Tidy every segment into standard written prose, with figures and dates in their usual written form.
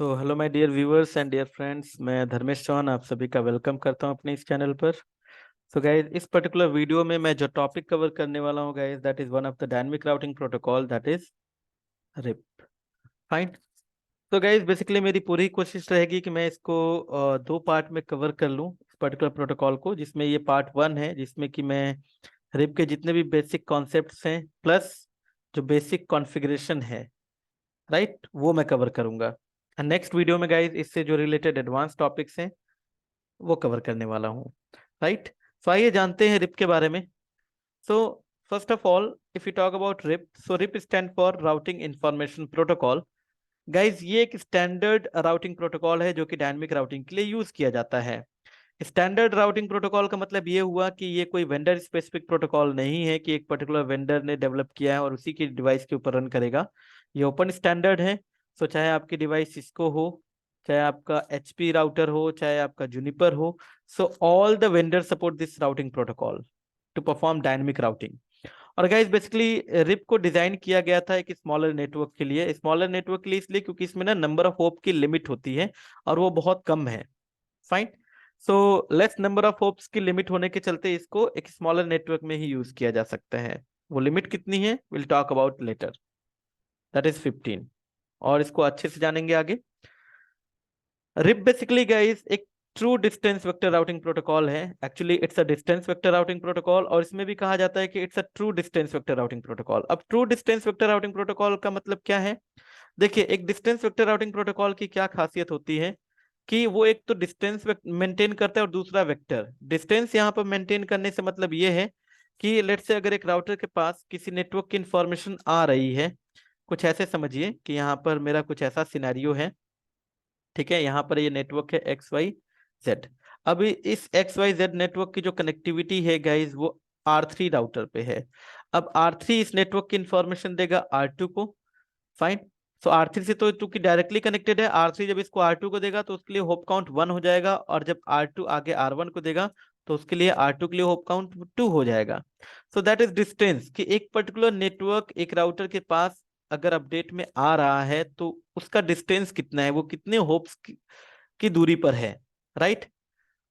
तो hello my dear viewers and dear friends, मैं धर्मेश चौहान आप सभी का वेलकम करता हूं अपने इस चैनल पर। सो गाइस, इस पर्टिकुलर वीडियो में मैं जो टॉपिक कवर करने वाला हूं guys, that is one of the dynamic routing protocol, that is RIP. Fine. तो गाइस, बेसिकली मेरी पूरी कोशिश रहेगी कि मैं इसको दो पार्ट में कवर कर लूं इस पर्टिकुलर प्रोटोकॉल को, जिसमें ये पार्ट वन है जिसमें कि मैं रिप के जितने भी बेसिक कॉन्सेप्ट्स हैं प्लस जो बेसिक कॉन्फ़िगरेशन है, राइट, वो मैं कवर करूंगा। नेक्स्ट वीडियो में गाइज इससे जो रिलेटेड एडवांस टॉपिक्स हैं वो कवर करने वाला हूँ। राइट। सो आइए जानते हैं रिप के बारे में। So first of all, if you talk about RIP, so RIP stand for routing information protocol. Guys, ये एक स्टैंडर्ड राउटिंग प्रोटोकॉल है जो कि डायनेमिक राउटिंग के लिए यूज किया जाता है। स्टैंडर्ड राउटिंग प्रोटोकॉल का मतलब ये हुआ कि ये कोई वेंडर स्पेसिफिक प्रोटोकॉल नहीं है कि एक पर्टिकुलर वेंडर ने डेवलप किया है और उसी की डिवाइस के ऊपर रन करेगा। ये ओपन स्टैंडर्ड है। सो चाहे आपकी डिवाइस सिस्को हो, चाहे आपका एचपी राउटर हो, चाहे आपका जूनिपर हो, so all the vendor support this routing protocol to perform dynamic routing. और गाइस, बेसिकली रिप को डिजाइन किया गया था एक स्मॉलर नेटवर्क के लिए। स्मॉलर नेटवर्क के लिए इसलिए क्योंकि इसमें ना नंबर ऑफ होप की लिमिट होती है और वो बहुत कम है। Fine. So less number of hopes की लिमिट होने के चलते इसको एक स्मॉलर नेटवर्क में ही यूज किया जा सकता है। वो लिमिट कितनी है will talk about later, that is 15। और इसको अच्छे से जानेंगे आगे। रिप बेसिकली गाइस एक true distance vector routing protocol है। Actually it's a distance vector routing protocol, और इसमें भी कहा जाता है कि it's a true distance vector routing protocol. अब true distance vector routing protocol का मतलब क्या है? देखिए, एक डिस्टेंस वेक्टर राउटिंग प्रोटोकॉल की क्या खासियत होती है कि वो एक तो डिस्टेंस मेंटेन करता है और दूसरा वेक्टर। डिस्टेंस यहाँ पर मेंटेन करने से मतलब ये है कि लेट्स से अगर एक राउटर के पास किसी नेटवर्क की इंफॉर्मेशन आ रही है, कुछ ऐसे समझिए कि यहाँ पर मेरा कुछ ऐसा सिनेरियो है। ठीक है, यहाँ पर ये नेटवर्क है एक्स वाई जेड। अभी इस एक्स वाई जेड नेटवर्क की जो कनेक्टिविटी है गाइज, वो R3 राउटर पे है। अब R3 इस नेटवर्क की इंफॉर्मेशन देगा R2 को। फाइन। सो R3 से तो चूंकि डायरेक्टली कनेक्टेड है, R3 जब इसको R2 को देगा तो उसके लिए होप काउंट 1 हो जाएगा, और जब R2 आगे R1 को देगा तो उसके लिए R2 के लिए होप काउंट 2 हो जाएगा। सो दैट इज डिस्टेंस कि एक पर्टिकुलर नेटवर्क एक राउटर के पास अगर अपडेट में आ रहा है तो उसका डिस्टेंस कितना है, वो कितने होप्स की दूरी पर है। राइट।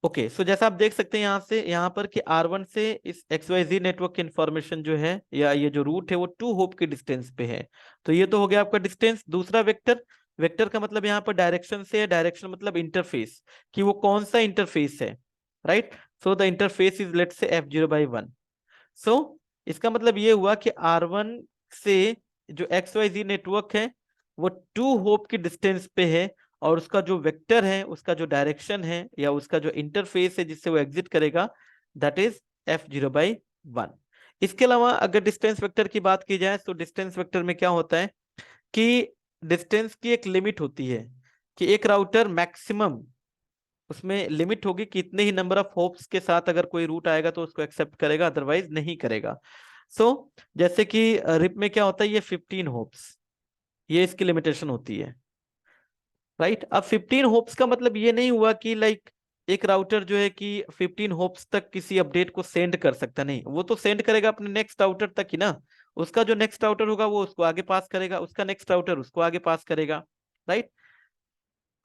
ओके, सो जैसा आप देख सकते हैं यहाँ से यहाँ पर कि R1 से इस XYZ नेटवर्क की इंफॉर्मेशन जो है या ये जो रूट है वो 2 होप के डिस्टेंस पे है। तो ये तो हो गया आपका डिस्टेंस। दूसरा वेक्टर, वेक्टर का मतलब यहाँ पर डायरेक्शन से है। डायरेक्शन मतलब इंटरफेस, कि वो कौन सा इंटरफेस है। Right. So the interface is let's say F0/1। सो इसका मतलब ये हुआ कि R1 से जो XYZ नेटवर्क है वो 2 होप की डिस्टेंस पे है, और उसका जो वेक्टर है, उसका जो डायरेक्शन है या उसका जो इंटरफेस है जिससे वो एग्जिट करेगा, दैट इज F0/1। इसके अलावा अगर डिस्टेंस वेक्टर की बात की जाए तो डिस्टेंस वेक्टर में क्या होता है कि डिस्टेंस की एक लिमिट होती है कि एक राउटर मैक्सिमम, उसमें लिमिट होगी कि इतने ही नंबर ऑफ होप्स के साथ अगर कोई रूट आएगा तो उसको एक्सेप्ट करेगा, अदरवाइज नहीं करेगा। जैसे कि रिप में क्या होता है, ये 15 होप्स, ये इसकी लिमिटेशन होती है। राइट। अब 15 होप्स का मतलब ये नहीं हुआ कि लाइक एक राउटर जो है कि 15 होप्स तक किसी अपडेट को सेंड कर सकता, नहीं, वो तो सेंड करेगा अपने नेक्स्ट राउटर तक ही ना। उसका जो नेक्स्ट राउटर होगा वो उसको आगे पास करेगा, उसका नेक्स्ट राउटर उसको आगे पास करेगा। राइट।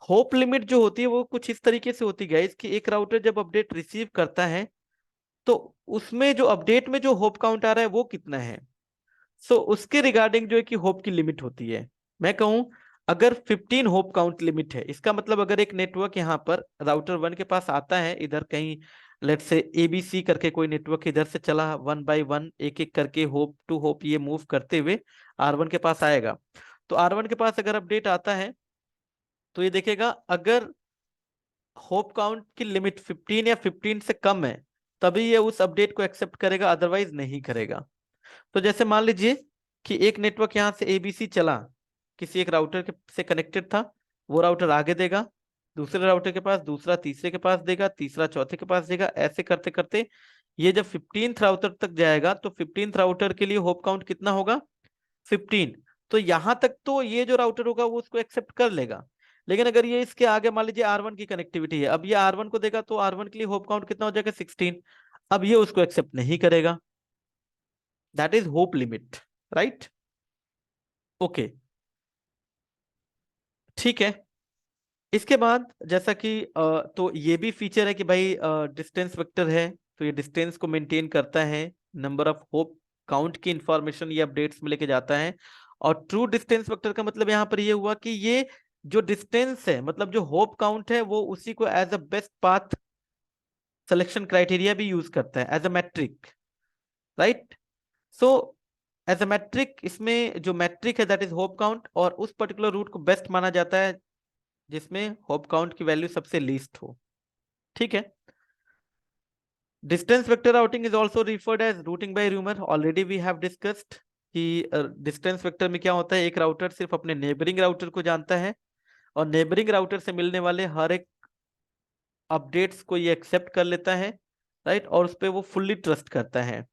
होप लिमिट जो होती है वो कुछ इस तरीके से होती है कि एक राउटर जब अपडेट रिसीव करता है तो उसमें जो अपडेट में जो होप काउंट आ रहा है वो कितना है, उसके रिगार्डिंग जो है कि होप की लिमिट होती है। मैं कहूं अगर 15 होप काउंट लिमिट है, इसका मतलब अगर एक नेटवर्क यहाँ पर राउटर 1 के पास आता है, इधर कहीं लेट से ABC करके कोई नेटवर्क इधर से चला 1/1 एक एक करके होप टू होप ये मूव करते हुए R1 के पास आएगा। तो R1 के पास अगर अपडेट आता है तो ये देखेगा अगर होप काउंट की लिमिट 15 या 15 से कम है तभी ये उस अपडेट को एक्सेप्ट करेगा, अदरवाइज नहीं करेगा। तो जैसे मान लीजिए कि एक नेटवर्क यहां से ABC चला, किसी एक राउटर से कनेक्टेड था, वो राउटर आगे देगा दूसरे राउटर के पास, दूसरा तीसरे के पास देगा, तीसरा चौथे के पास देगा, ऐसे करते करते ये जब 15th राउटर तक जाएगा तो 15th राउटर के लिए होप काउंट कितना होगा, 15। तो यहां तक तो ये जो राउटर होगा वो उसको एक्सेप्ट कर लेगा। लेकिन अगर ये इसके आगे मान लीजिए R1 की कनेक्टिविटी है, अब ये R1 को देगा तो R1 के लिए होप काउंट कितना हो जाएगा, 16। अब ये उसको एक्सेप्ट नहीं करेगा, that is hope limit. Right. Okay, ठीक है। इसके बाद जैसा कि तो ये भी फीचर है कि भाई डिस्टेंस वेक्टर है, तो ये डिस्टेंस को मेंटेन करता है, नंबर ऑफ होप काउंट की इंफॉर्मेशन ये अपडेट्स में लेके जाता है। और ट्रू डिस्टेंस वेक्टर का मतलब यहाँ पर ये हुआ कि ये जो डिस्टेंस है, मतलब जो होप काउंट है, वो उसी को as a best path selection criteria भी यूज करता है as a metric, right. So as a metric, इसमें जो मैट्रिक है दैट इज होप काउंट, और उस पर्टिकुलर रूट को बेस्ट माना जाता है जिसमें होप काउंट की वैल्यू सबसे लीस्ट हो। ठीक है। Distance vector routing is also referred as routing by rumor, already we have discussed कि डिस्टेंस वेक्टर में क्या होता है, एक राउटर सिर्फ अपने नेबरिंग राउटर को जानता है, और नेबरिंग राउटर से मिलने वाले हर एक अपडेट्स को ये एक्सेप्ट कर लेता है, राइट, और उस पर वो फुल्ली ट्रस्ट करता है,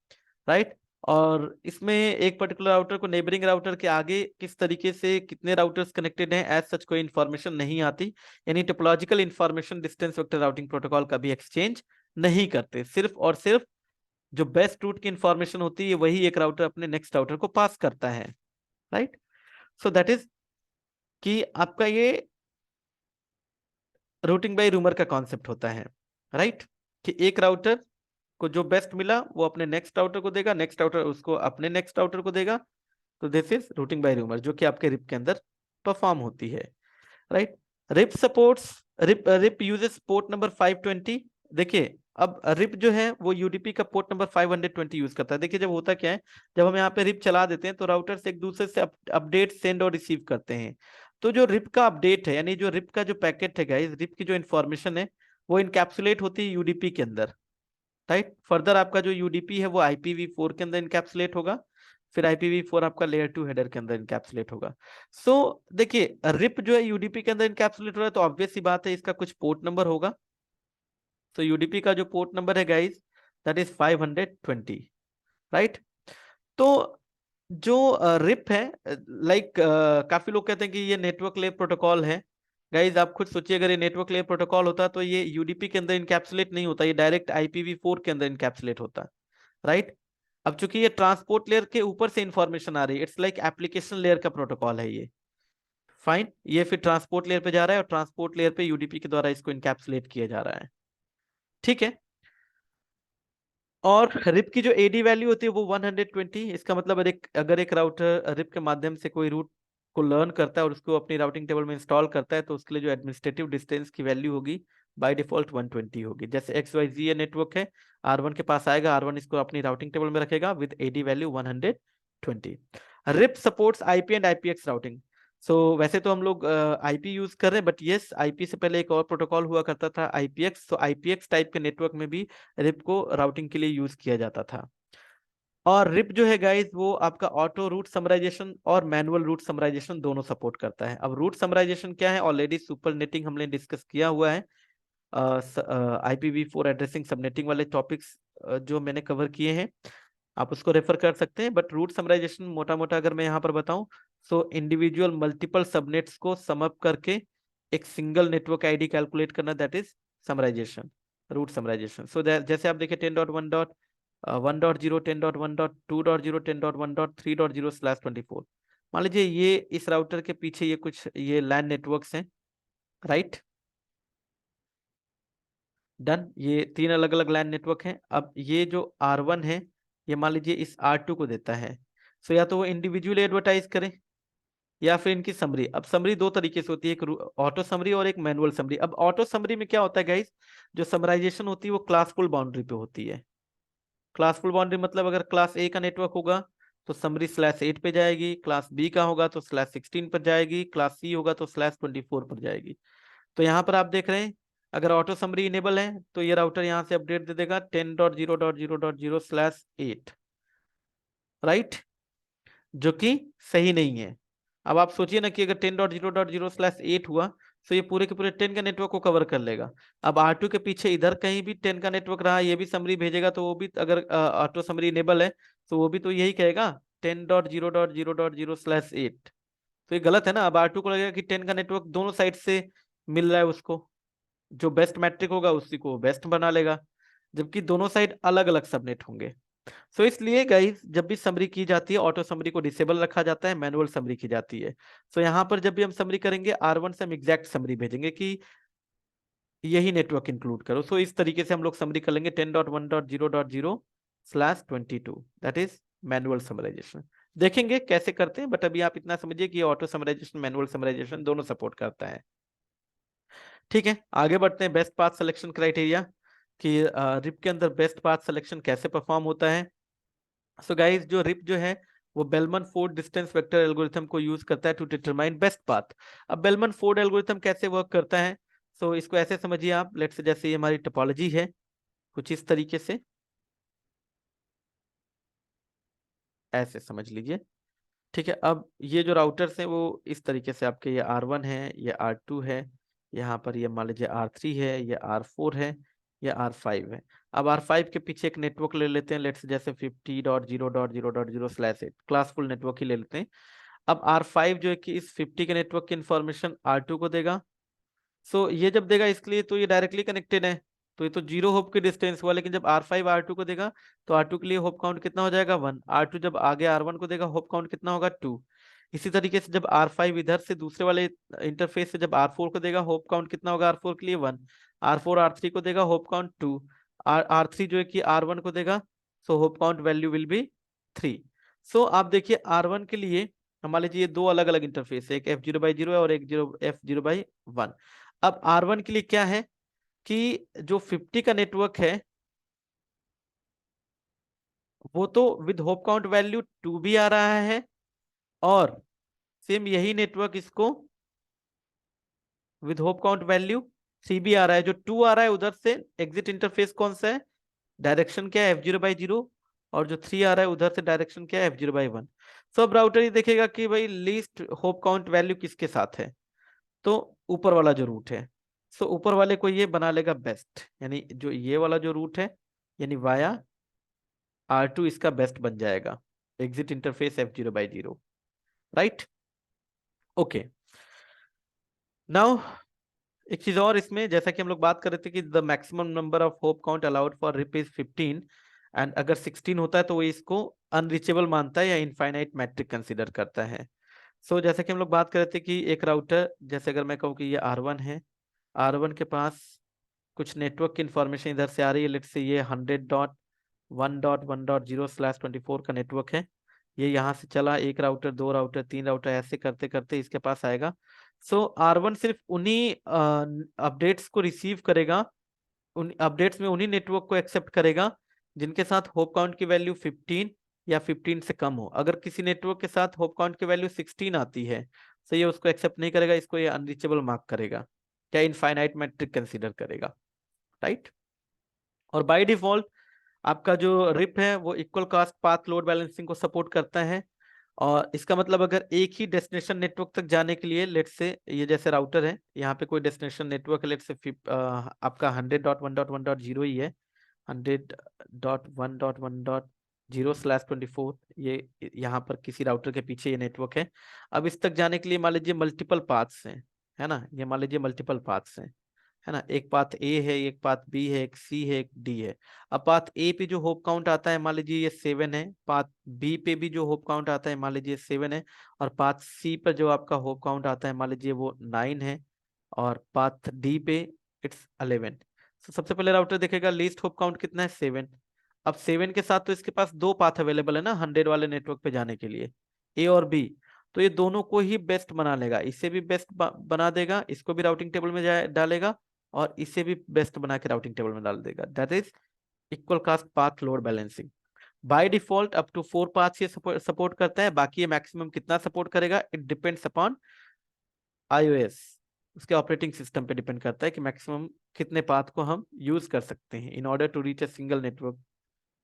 राइट। और इसमें एक पर्टिकुलर राउटर को नेबरिंग राउटर के आगे किस तरीके से कितने राउटर्स कनेक्टेड हैं एज सच कोई इंफॉर्मेशन नहीं आती, यानी topological information distance vector routing protocol कभी एक्सचेंज नहीं करते, सिर्फ और सिर्फ जो बेस्ट रूट की इंफॉर्मेशन होती है वही एक राउटर अपने नेक्स्ट राउटर को पास करता है, राइट। सो दैट इज कि आपका ये रूटिंग बाय रूमर का कॉन्सेप्ट होता है, राइट, कि एक राउटर को जो बेस्ट मिला वो अपने नेक्स्ट राउटर को देगा, नेक्स्ट राउटर उसको अपने नेक्स्ट राउटर को देगा। तो this is routing by rumor, जो कि आपके रिप के अंदर परफॉर्म होती है, right. RIP supports, RIP uses port number 520। देखिए, अब रिप जो है वो यूडीपी का पोर्ट नंबर 520 यूज करता है। देखिए, जब होता क्या है, जब हम यहाँ पे रिप चला देते हैं तो राउटर से एक दूसरे से अपडेट सेंड और रिसीव करते हैं। तो जो रिप का अपडेट है, यानी जो रिप का जो पैकेट है गाइस, रिप की जो इन्फॉर्मेशन है वो इनकैप्सुलेट होती है यूडीपी के अंदर, राइट। फर्दर आपका जो यूडीपी है वो IPv4 के अंदर इनकैप्सुलेट होगा, फिर IPv4 आपका लेयर 2 हेडर के अंदर इनकैप्सुलेट होगा। सो देखिए, रिप जो है यूडीपी के अंदर इनकैप्सुलेट हो रहा है, तो ऑब्वियस सी बात है इसका कुछ पोर्ट नंबर होगा। तो यूडीपी का जो पोर्ट नंबर है गाइस, दैट इज 520, राइट। तो जो रिप है, लाइक काफी लोग कहते हैं कि ये नेटवर्क लेयर प्रोटोकॉल है। गाइज आप खुद सोचिए, अगर ये नेटवर्क लेयर प्रोटोकॉल होता तो ये यूडीपी के अंदर इनकैप्सुलेट नहीं होता, ये डायरेक्ट IPv4 के अंदर इनकैप्सुलेट होता, राइट। अब चूंकि ये ट्रांसपोर्ट लेयर के ऊपर से इंफॉर्मेशन आ रही है, इट्स लाइक एप्लीकेशन लेयर का प्रोटोकॉल है ये, फाइन। ये फिर ट्रांसपोर्ट लेयर पे जा रहा है और ट्रांसपोर्ट लेयर पे यूडीपी के द्वारा इसको इनकैप्सुलेट किया जा रहा है, ठीक है। और रिप की जो एडी वैल्यू होती है वो 120। इसका मतलब अगर एक राउटर रिप के माध्यम से कोई रूट को लर्न करता है और उसको अपनी राउटिंग टेबल में इंस्टॉल करता है, तो उसके लिए जो एडमिनिस्ट्रेटिव डिस्टेंस की वैल्यू होगी बाय डिफॉल्ट 120 होगी। जैसे XYZ ये नेटवर्क है, R1 के पास आएगा, R1 इसको अपनी राउटिंग टेबल में रखेगा with AD value 120। RIP supports IP and IPX routing. So वैसे तो हम लोग IP यूज कर रहे हैं, बट यस, IP से पहले एक और प्रोटोकॉल हुआ करता था IPX। तो IPX टाइप के नेटवर्क में भी रिप को राउटिंग के लिए यूज किया जाता था। और रिप जो है गाइस, वो आपका ऑटो रूट समराइजेशन और मैनुअल रूट समराइजेशन दोनों सपोर्ट करता है। अब रूट समराइजेशन क्या है, ऑलरेडी सुपर नेटिंग हमने डिस्कस किया हुआ है, IPv4 एड्रेसिंग सबनेटिंग वाले टॉपिक्स जो मैंने कवर किए हैं, आप उसको रेफर कर सकते हैं। बट रूट समराइजेशन मोटा मोटा अगर मैं यहाँ पर बताऊं, सो इंडिविजुअल मल्टीपल सबनेट्स को सम अप करके एक सिंगल नेटवर्क आईडी कैलकुलेट करना, that is summarization, route summarization. So जैसे आप देखिए 10.1.1.0, 10.1.2.0, 10.1.3.0/24। मान लीजिए ये इस राउटर के पीछे ये कुछ ये लैन नेटवर्क्स हैं, राइट, डन। ये तीन अलग अलग लैन नेटवर्क हैं। अब ये जो R1 है, ये मान लीजिए इस R2 को देता है। सो या तो वो इंडिविजुअली एडवर्टाइज करें या फिर इनकी समरी। अब समरी दो तरीके से होती है, एक ऑटो समरी और एक मैनुअल समरी। अब ऑटो समरी में क्या होता है गाइस, जो समराइजेशन होती है वो क्लासफुल बाउंड्री पे होती है। क्लासफुल बाउंड्री मतलब अगर क्लास A का नेटवर्क होगा तो समरी /8 पे जाएगी, क्लास B का होगा तो /16 पर जाएगी, क्लास C होगा तो /24 पर जाएगी। तो यहाँ पर आप देख रहे हैं, अगर ऑटो समरी इनेबल है तो ये राउटर यहाँ से अपडेट दे देगा 10.0.0.0/8, राइट, जो कि सही नहीं है। अब आप सोचिए ना कि अगर 10.0.0/8 हुआ तो ये पूरे के पूरे 10 का नेटवर्क को कवर कर लेगा। अब R2 के पीछे इधर कहीं भी 10 का नेटवर्क रहा, ये भी समरी भेजेगा, तो वो भी अगर ऑटो समरी इनेबल है तो वो भी तो यही कहेगा 10.0.0.0/8। तो ये गलत है ना। अब R2 को लगेगा कि 10 का नेटवर्क दोनों साइड से मिल रहा है उसको, जो बेस्ट मैट्रिक होगा उसी को बेस्ट बना लेगा, जबकि दोनों साइड अलग अलग सबनेट होंगे। सो इसलिए गाइस जब भी समरी की जाती है ऑटो समरी को डिसेबल रखा जाता है, मैनुअल समरी की जाती है। सो यहाँ पर जब भी हम समरी करेंगे R1 से हम एग्जैक्ट समरी भेजेंगे कि यही नेटवर्क इंक्लूड करो। सो इस तरीके से हम लोग समरी कर लेंगे 10.1.0.0/22 दैट इज मैनुअल समराइजेशन। देखेंगे कैसे करते हैं, बट अभी आप इतना समझिए कि ऑटो समराइजेशन मैनुअल समराइजेशन दोनों सपोर्ट करता है। ठीक है, आगे बढ़ते हैं। बेस्ट पाथ सिलेक्शन क्राइटेरिया कि रिप के अंदर बेस्ट पाथ सिलेक्शन कैसे परफॉर्म होता है। सो गाइस जो रिप जो है वो Bellman Ford distance vector algorithm को यूज करता है टू डिटरमाइन बेस्ट पाथ। अब बेलमन फोर्ड एल्गोरिथम कैसे वर्क करता है, सो इसको ऐसे समझिए आप, लेट्स से जैसे ये हमारी टोपोलॉजी है कुछ इस तरीके से, ऐसे समझ लीजिए। ठीक है, अब ये जो राउटर्स हैं वो इस तरीके से आपके, ये R1 है, ये R2 है, यहाँ पर ये मान लीजिए R3 है, ये R4 है, ये R5 है। अब R5 के पीछे एक नेटवर्क ले लेते हैं, लेट्स जैसे 50.0.0.0/8 क्लासफुल नेटवर्क ही ले लेते हैं। अब R5 जो है कि इस 50 के नेटवर्क की इंफॉर्मेशन R2 को देगा। सो ये जब देगा इसके लिए तो ये डायरेक्टली कनेक्टेड है, तो ये तो जीरो होप की डिस्टेंस हुआ। लेकिन जब R5 R2 को देगा तो R2 के लिए होप काउंट कितना हो जाएगा 1। R2 जब आगे R1 को देगा होप काउंट कितना होगा 2। इसी तरीके से जब R5 इधर से दूसरे वाले इंटरफेस से जब R4 को देगा होप काउंट कितना होगा R4 के लिए 1। R4 R3 को देगा होप काउंट 2। R3 जो है कि R1 को देगा, so hope count value will be 3। सो आप देखिए R1 के लिए मान लीजिए ये दो अलग अलग इंटरफेस है, एक F0/0 है और एक F0/1। अब R1 के लिए क्या है कि जो 50 का नेटवर्क है वो तो विद होप काउंट वैल्यू 2 भी आ रहा है, और सेम यही नेटवर्क इसको विद होप काउंट वैल्यू 3 भी आ रहा है। जो 2 आ रहा है उधर से एग्जिट इंटरफेस कौन सा है, डायरेक्शन क्या है F0/0, और जो 3 आ रहा है उधर से डायरेक्शन क्या है F0/1। सब राउटर ही देखेगा कि भाई लीस्ट होप काउंट वैल्यू किसके साथ है, तो ऊपर वाला जो रूट है। सो ऊपर वाले को ये बना लेगा बेस्ट, यानी जो ये वाला जो रूट है यानी वाया R2 इसका बेस्ट बन जाएगा, exit interface F0/0, right. Okay, now एक चीज और इसमें, जैसा कि हम लोग बात कर रहे थे कि the maximum number of hop count allowed for RIP is 15, and अगर 16 होता है तो वो इसको अनरीचेबल मानता है या इनफाइनाइट मैट्रिक कंसीडर करता है। सो जैसा कि हम लोग बात कर रहे थे कि एक राउटर, जैसे अगर मैं कहूँ कि ये R1 है, R1 के पास कुछ नेटवर्क की इंफॉर्मेशन इधर से आ रही है, लेट्स से ये 100.1.1.0/24 का नेटवर्क है। ये यहाँ से चला, एक राउटर, दो राउटर, तीन राउटर, ऐसे करते करते इसके पास आएगा। सो R1 सिर्फ उन्हीं अपडेट्स को रिसीव करेगा, उन अपडेट्स में उन्हीं नेटवर्क को एक्सेप्ट करेगा जिनके साथ होप काउंट की वैल्यू 15 या 15 से कम हो। अगर किसी नेटवर्क के साथ होप काउंट की वैल्यू 16 आती है तो ये उसको एक्सेप्ट नहीं करेगा, इसको ये अनरीचेबल मार्क करेगा, क्या इनफाइनाइट मैट्रिक कंसीडर करेगा, राइट। और बाय डिफॉल्ट आपका जो रिप है वो equal cost path load balancing को सपोर्ट करता है। और इसका मतलब अगर एक ही डेस्टिनेशन नेटवर्क तक जाने के लिए, लेट्स से ये जैसे राउटर है, यहाँ पे कोई डेस्टिनेशन नेटवर्क है, लेट्स से आपका 100.1.1.0 ही है, 100.1.1.0/24, ये यहाँ पर किसी राउटर के पीछे ये नेटवर्क है। अब इस तक जाने के लिए मान लीजिए मल्टीपल पाथ्स हैं, है ना, ये मान लीजिए मल्टीपल पाथ्स हैं, है ना, एक पाथ ए है, एक पाथ बी है, एक सी है, एक डी है। अब पाथ ए पे जो होप काउंट आता है मान लीजिए ये 7 है, पाथ बी पे भी जो होप काउंट आता है मान लीजिए 7 है, और पाथ सी पर जो आपका होप काउंट आता है मान लीजिए वो 9 है, और पाथ डी पे इट्स 11। तो सबसे पहले राउटर देखेगा लीस्ट होप काउंट कितना है 7। अब 7 के साथ तो इसके पास दो पाथ अवेलेबल है ना 100 वाले नेटवर्क पे जाने के लिए, ए और बी। तो ये दोनों को ही बेस्ट बना लेगा, इसे भी बेस्ट बना देगा, इसको भी राउटिंग टेबल में डालेगा, और इसे भी बेस्ट बना के राउटिंग टेबल में डाल देगा। That is equal cost path load balancing. By default up to 4 paths ये सपोर्ट करता है, बाकी ये मैक्सिमम कितना सपोर्ट करेगा इट डिपेंड्स अपॉन iOS, उसके ऑपरेटिंग सिस्टम पे डिपेंड करता है कि मैक्सिमम कितने पाथ को हम यूज कर सकते हैं in order to reach a single network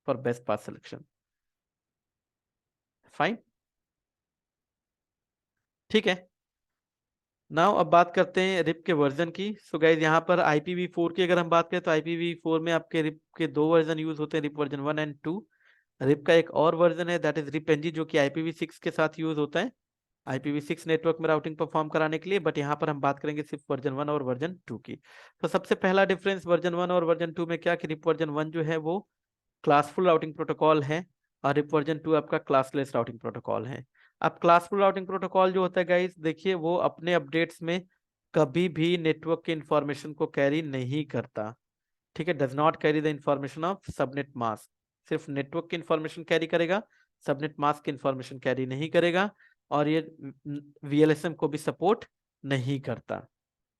for best path selection. Fine, ठीक है। नाउ अब बात करते हैं रिप के वर्जन की। सो गाइज यहाँ पर IPv4 की अगर हम बात करें तो IPv4 में आपके रिप के दो वर्जन यूज होते हैं, रिप वर्जन 1 एंड 2। रिप का एक और वर्जन है दैट इज रिप एनजी, जो कि IPv6 के साथ यूज होता है IPv6 नेटवर्क में राउटिंग परफॉर्म कराने के लिए। बट यहाँ पर हम बात करेंगे सिर्फ वर्जन 1 और वर्जन 2 की। तो सबसे पहला डिफरेंस वर्जन 1 और वर्जन 2 में क्या कि रिप वर्जन 1 जो है वो क्लासफुल राउटिंग प्रोटोकॉल है और रिप वर्जन 2 आपका क्लासलेस राउटिंग प्रोटोकॉल है। अब क्लासफुल राउटिंग प्रोटोकॉल जो होता है गाइस, देखिए वो अपने अपडेट्स में कभी भी नेटवर्क के इंफॉर्मेशन को कैरी नहीं करता, ठीक है, does not carry the information of subnet mask, सिर्फ नेटवर्क की इंफॉर्मेशन कैरी करेगा, सबनेट मास्क की इंफॉर्मेशन कैरी नहीं करेगा, और ये वीएलएसएम को भी सपोर्ट नहीं करता,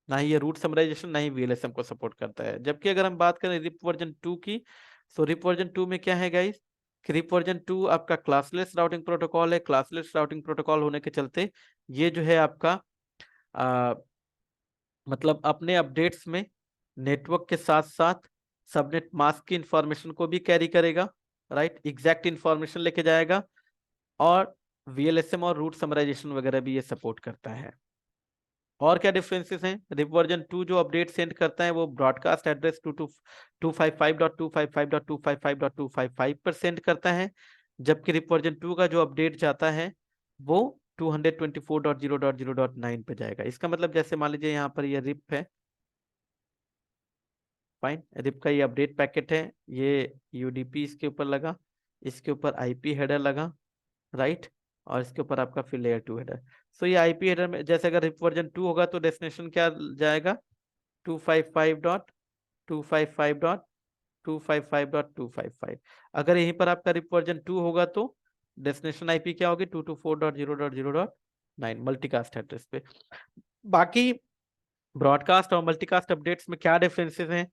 ना ही ये रूट समराइजेशन ना ही वीएलएसएम को सपोर्ट करता है। जबकि अगर हम बात करें रिप वर्जन 2 की, तो रिप वर्जन 2 में क्या है गाइस, रिप वर्जन 2 आपका क्लासलेस राउटिंग प्रोटोकॉल है। क्लासलेस राउटिंग प्रोटोकॉल होने के चलते ये जो है आपका मतलब अपने अपडेट्स में नेटवर्क के साथ साथ सबनेट मास्क की इंफॉर्मेशन को भी कैरी करेगा, राइट, एग्जैक्ट इंफॉर्मेशन लेके जाएगा, और वीएलएसएम और रूट समराइजेशन वगैरह भी ये सपोर्ट करता है। और क्या डिफरेंसेस हैं, रिप वर्जन 2 जो अपडेट सेंड करता है वो ब्रॉडकास्ट एड्रेस 255.255.255.255 पर सेंड करता है, जबकि रिप वर्जन 2 का जो अपडेट जाता है वो 224.0.0.9 पे जाएगा। इसका मतलब जैसे मान लीजिए यहाँ पर ये रिप है, फाइन, रिप का ये अपडेट पैकेट है, ये यूडीपी इसके ऊपर लगा, इसके ऊपर आईपी हेडर लगा, राइट, और इसके ऊपर आपका फिर लेयर 2 हेडर। सो ये आईपी हेडर में जैसे अगर रिप वर्जन 2 होगा तो डेस्टिनेशन क्या जाएगा, 255.255.255.255। अगर यहीं पर आपका रिप वर्जन 2 होगा तो डेस्टिनेशन आईपी क्या होगी, 224.0.0.9 मल्टीकास्ट एड्रेस पे। बाकी ब्रॉडकास्ट और मल्टीकास्ट अपडेट्स में क्या डिफरेंसेस हैं,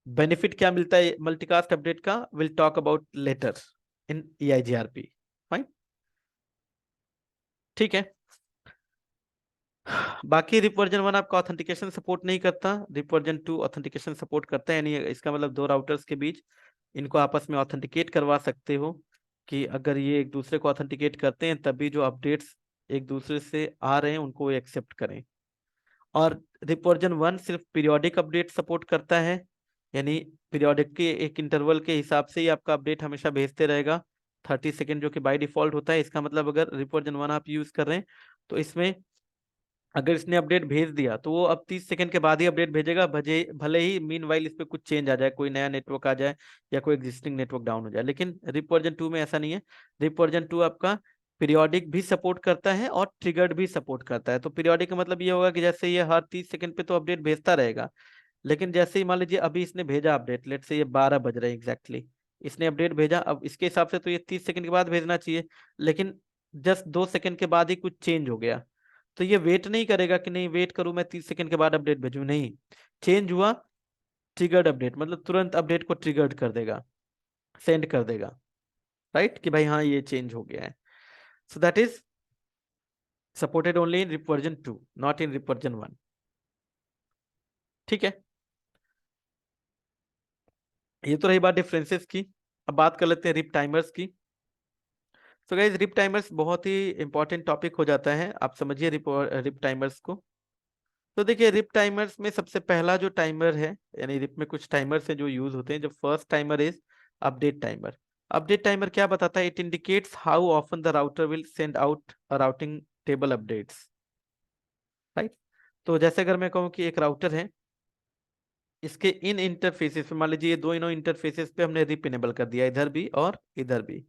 बेनिफिट क्या मिलता है मल्टीकास्ट अपडेट का, will talk about later in EIGRP, fine, ठीक है। बाकी रिप वर्जन 1 आपका ऑथेंटिकेशन सपोर्ट नहीं करता, रिप वर्जन 2 ऑथेंटिकेशन सपोर्ट करता है, यानी इसका मतलब दो राउटर्स के बीच इनको आपस में ऑथेंटिकेट करवा सकते हो कि अगर ये एक दूसरे को ऑथेंटिकेट करते हैं तभी जो अपडेट्स एक दूसरे से आ रहे हैं उनको एक्सेप्ट करें। और रिप वर्जन 1 सिर्फ पीरियोडिक अपडेट सपोर्ट करता है, यानी पीरियोडिक के एक इंटरवल के हिसाब से ही आपका अपडेट हमेशा भेजते रहेगा, 30 सेकेंड जो कि बाय डिफॉल्ट होता है। इसका मतलब अगर रिप वर्जन 1 आप यूज कर रहे हैं तो इसमें अगर इसने अपडेट भेज दिया तो वो अब 30 सेकंड के बाद ही अपडेट भेजेगा, भले भले ही मीन वाइल इस पे कुछ चेंज आ जाए, कोई नया नेटवर्क आ जाए या कोई एग्जिस्टिंग नेटवर्क डाउन हो जाए। लेकिन रिप वर्जन 2 में ऐसा नहीं है, रिप वर्जन 2 आपका पीरियोडिक भी सपोर्ट करता है और ट्रिगर्ड भी सपोर्ट करता है। तो पीरियोडिक का मतलब ये होगा कि जैसे ये हर 30 सेकंड पे तो अपडेट भेजता रहेगा, लेकिन जैसे ही मान लीजिए अभी इसने भेजा अपडेट, लेट से ये 12 बज रहे हैं एग्जैक्टली, इसने अपडेट भेजा, अब इसके हिसाब से तो ये 30 सेकंड के बाद भेजना चाहिए, लेकिन जस्ट 2 सेकंड के बाद ही कुछ चेंज हो गया, तो ये वेट नहीं करेगा कि नहीं वेट करूं मैं 30 सेकंड के बाद अपडेट भेजूं, नहीं, चेंज हुआ, ट्रिगर्ड अपडेट मतलब तुरंत अपडेट को ट्रिगर्ड कर देगा, सेंड कर देगा, राइट, कि भाई हाँ ये चेंज हो गया है। So that is supported only in RIP version 2, not in RIP version 1, ठीक है। ये तो रही बात डिफरेंसेस की। अब बात कर लेते हैं रिप टाइमर्स की। तो गाइस रिप टाइमर्स बहुत ही इंपॉर्टेंट टॉपिक हो जाता है, आप समझिए रिप टाइमर्स को। तो देखिए रिप टाइमर्स में सबसे पहला जो टाइमर है, यानी रिप में कुछ टाइमर्स हैं जो यूज होते हैं। जो first timer is update timer. Update timer क्या बताता है, it indicates how often the router will send out routing table updates, right. तो जैसे अगर मैं कहूँ कि एक राउटर है, इसके इन इंटरफेसेस पे मान लीजिए ये दो इनो इंटरफेसेस पे हमने रिप इनेबल कर दिया, इधर भी और इधर भी।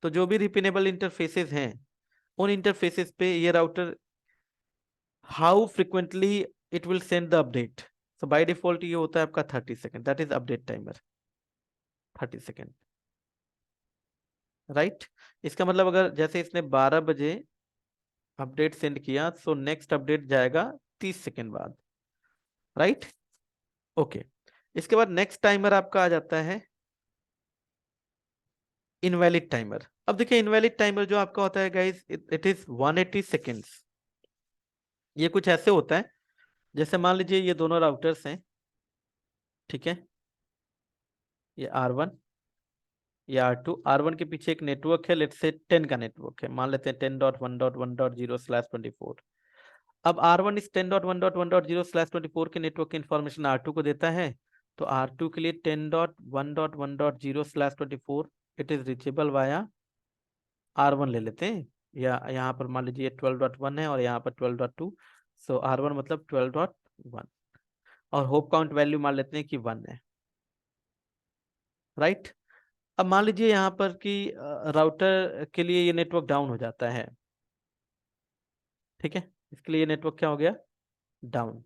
तो जो भी रिप इनेबल इंटरफेसेस हैं उन इंटरफेसेस पे ये router how frequently it will send the update. So by default ये होता है आपका 30 second, that is update timer, 30 second, right. इसका मतलब अगर जैसे इसने 12 बजे अपडेट सेंड किया तो नेक्स्ट अपडेट जाएगा 30 सेकेंड बाद, राइट, ओके। इसके बाद नेक्स्ट टाइमर आपका आ जाता है इनवैलिड टाइमर। अब देखिए इनवैलिड टाइमर जो आपका होता है गाइस, इट इज 180 सेकेंड्स। ये कुछ ऐसे होता है जैसे मान लीजिए ये दोनों राउटर्स हैं, ठीक है, ये R1 या R2 के पीछे एक नेटवर्क है, लेट्स से 10 का नेटवर्क है, मान लेते हैं 10.1.1.0/24। अब R1 इस 10.1.1.0/24 के नेटवर्क की इंफॉर्मेशन R2 को देता है, तो R2 के लिए 10.1.1.0/24 it is reachable via R1 ले लेते हैं, या यहाँ पर मान लीजिए 12.1 है और यहाँ पर 12.2, सो R1 मतलब 12.1, और होप काउंट वैल्यू मान लेते हैं कि 1 है, राइट। अब मान लीजिए यहाँ पर कि राउटर के लिए ये नेटवर्क डाउन हो जाता है, ठीक है, इसके लिए ये नेटवर्क क्या हो गया, डाउन,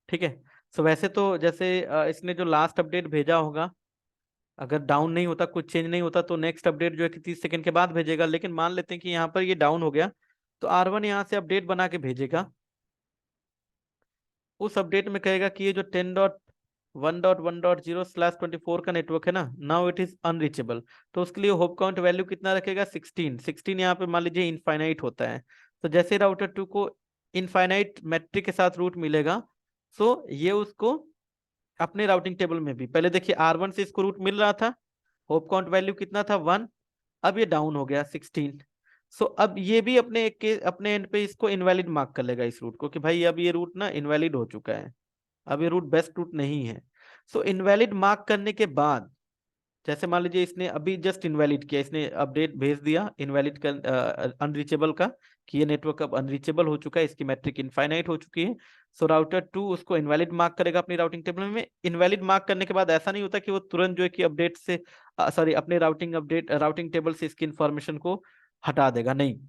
ठीक है। सो वैसे तो जैसे इसने जो लास्ट अपडेट भेजा होगा, अगर डाउन नहीं होता, कुछ चेंज नहीं होता, तो नेक्स्ट अपडेट जो है कि 30 सेकंड के बाद भेजेगा। लेकिन मान लेते हैं कि यहाँ पर ये डाउन हो गया, तो R1 यहाँ से अपडेट बना के भेजेगा। उस अपडेट में कहेगा कि ये जो 10.1.1.0/24 का नेटवर्क है ना, नाउ इट इज अनरीचेबल। तो उसके लिए होप काउंट वैल्यू कितना रखेगा, 16। यहाँ पे मान लीजिए इनफाइनाइट होता है, तो जैसे राउटर 2 को इनफाइनाइट मैट्रिक के साथ रूट मिलेगा, सो ये उसको अपने राउटिंग टेबल में भी, पहले देखिए R1 से इसको रूट मिल रहा था, होप काउंट वैल्यू कितना था, 1, अब ये डाउन हो गया 16। सो अब ये भी अपने एंड पे इसको इनवैलिड मार्क कर लेगा इस रूट को, कि भाई अब ये रूट ना इनवैलिड हो चुका है, अब ये रूट बेस्ट रूट नहीं है। सो इनवैलिड मार्क करने के बाद, जैसे मान लीजिए इसने अभी जस्ट इनवैलिड किया, इसने अपडेट भेज दिया इनवैलिड का, अनरीचेबल का, कि ये नेटवर्क अब अनरीचेबल हो चुका है, इसकी मैट्रिक इनफाइनाइट हो चुकी है। सो राउटर 2 उसको इनवैलिड मार्क करेगा अपनी राउटिंग टेबल में। इनवैलिड मार्क करने के बाद ऐसा नहीं होता कि वो तुरंत जो है कि अपडेट से, सॉरी, अपने राउटिंग टेबल से इसकी इंफॉर्मेशन को हटा देगा, नहीं,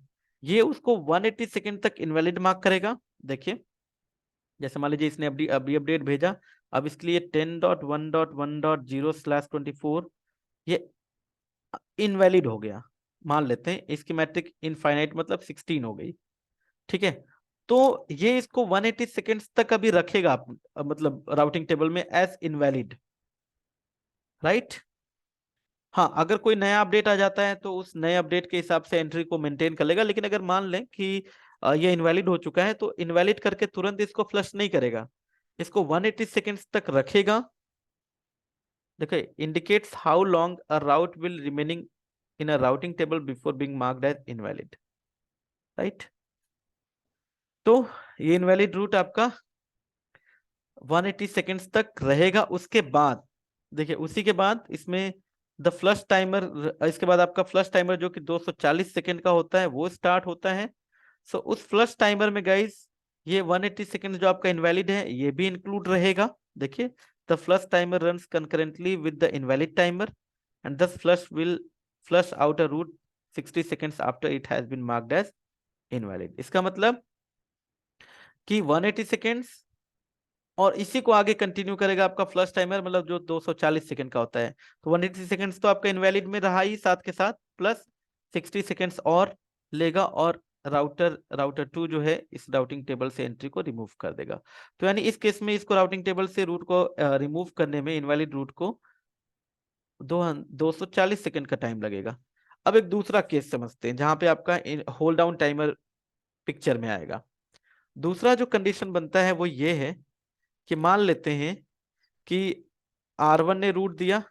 ये उसको 180 सेकेंड तक इनवैलिड मार्क करेगा। देखिए, जैसे मान लीजिए इसने अभी अभी अपडेट भेजा, अब इसके लिए 10.1.1.0/24 ये इनवैलिड हो गया, मान लेते हैं इसकी मैट्रिक इनफाइनाइट मतलब 16 हो गई, ठीक है। तो ये इसको 180 सेकेंड्स तक अभी रखेगा मतलब राउटिंग टेबल में एज इनवैलिड, राइट। हाँ, अगर कोई नया अपडेट आ जाता है तो उस नए अपडेट के हिसाब से एंट्री को मेंटेन कर लेगा। लेकिन अगर मान लें कि ये इनवैलिड हो चुका है, तो इनवैलिड करके तुरंत इसको फ्लश नहीं करेगा, इसको 180 सेकेंड्स तक रखेगा। देखो, indicates how long a route will remaining in a routing table before being marked as invalid, right. तो ये इनवैलिड रूट आपका 180 सेकेंड्स तक रहेगा। उसके बाद देखिए, उसी के बाद इसमें द फ्लश टाइमर, इसके बाद आपका फ्लश टाइमर जो कि 240 सेकेंड का होता है वो स्टार्ट होता है। सो उस फ्लश टाइमर में गाइस, ये 180 सेकेंड जो आपका इनवैलिड है ये भी इंक्लूड रहेगा। देखिए, the flush timer runs concurrently with the invalid timer and this flush will flush out a route 60 seconds after it has been marked as invalid. इसका मतलब कि 180 सेकेंड्स और इसी को आगे कंटिन्यू करेगा आपका फ्लश टाइमर, मतलब जो 240 सेकंड का होता है। तो 180 सेकंड्स तो आपका इनवैलिड में रहा ही, साथ के साथ प्लस 60 सेकंड्स और लेगा, और राउटर 2 जो है इस राउटिंग टेबल से एंट्री को रिमूव कर देगा। तो यानी इस केस में इसको राउटिंग टेबल से रूट को रिमूव करने में, इनवैलिड रूट को 240 सेकंड का टाइम लगेगा। अब एक दूसरा केस समझते हैं जहां पे आपका होल्ड डाउन टाइमर पिक्चर में आएगा। दूसरा जो कंडीशन बनता है वो ये है कि मान लेते हैं कि R1 ने रूट दिया,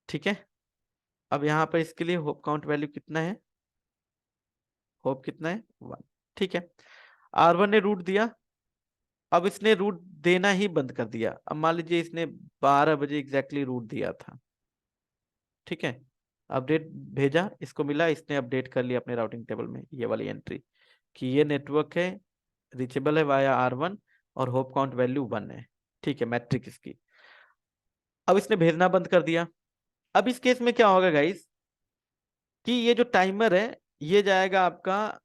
ठीक है। अब यहाँ पर इसके लिए होप काउंट वैल्यू कितना है, होप कितना है, 1, ठीक है। R1 ने रूट दिया, अब इसने रूट देना ही बंद कर दिया। अब मान लीजिए इसने 12 बजे एग्जैक्टली रूट दिया था, ठीक है। अपडेट भेजा, इसको मिला, इसने अपडेट कर लिया अपने राउटिंग टेबल में ये वाली एंट्री, कि ये नेटवर्क है, रीचेबल है वाया R1 और होप काउंट वैल्यू 1 है, ठीक है, मैट्रिक इसकी। अब इसने भेजना बंद कर दिया। अब इस केस में क्या होगा गाइस, कि ये जो टाइमर है ये जाएगा आपका,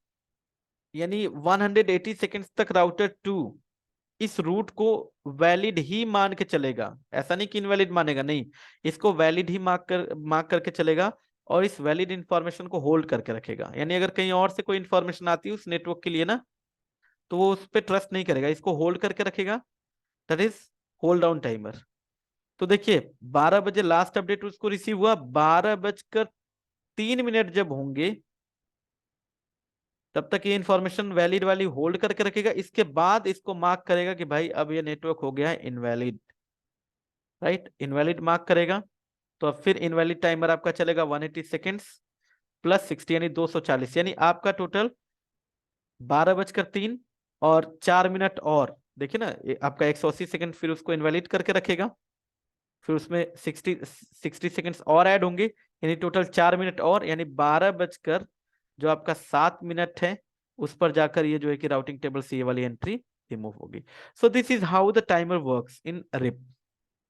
यानी 180 सेकेंड्स तक राउटर 2 इस रूट को वैलिड ही मान के चलेगा, ऐसा नहीं कि इनवैलिड मानेगा, नहीं, इसको वैलिड ही मार्क करके चलेगा, और इस वैलिड इंफॉर्मेशन को होल्ड करके रखेगा। यानी अगर कहीं और से कोई इंफॉर्मेशन आती है उस नेटवर्क के लिए ना, तो वो उस पर ट्रस्ट नहीं करेगा, इसको होल्ड करके रखेगा। That is hold down timer. तो देखिए, 12 बजे लास्ट अपडेट उसको रिसीव हुआ, 12:03 जब होंगे तब तक ये इंफॉर्मेशन वैलिड वाली होल्ड करके रखेगा। इसके बाद इसको मार्क करेगा कि भाई अब ये नेटवर्क हो गया है इनवैलिड, राइट, इनवैलिड मार्क करेगा। तो अब फिर इनवैलिड टाइमर आपका चलेगा 180 सेकेंड्स प्लस 60 यानी 240, यानी आपका टोटल 12:03 और 4 मिनट और, देखिए ना, आपका 180 सेकेंड फिर उसको इनवैलिड करके रखेगा, फिर उसमें 60 सेकेंड्स और ऐड होंगे, यानी टोटल 4 मिनट और, यानी 12 जो आपका 7 मिनट है, उस पर जाकर ये जो है कि राउटिंग टेबल से ये वाली एंट्री रिमूव होगी। So this is how the timer works in RIP,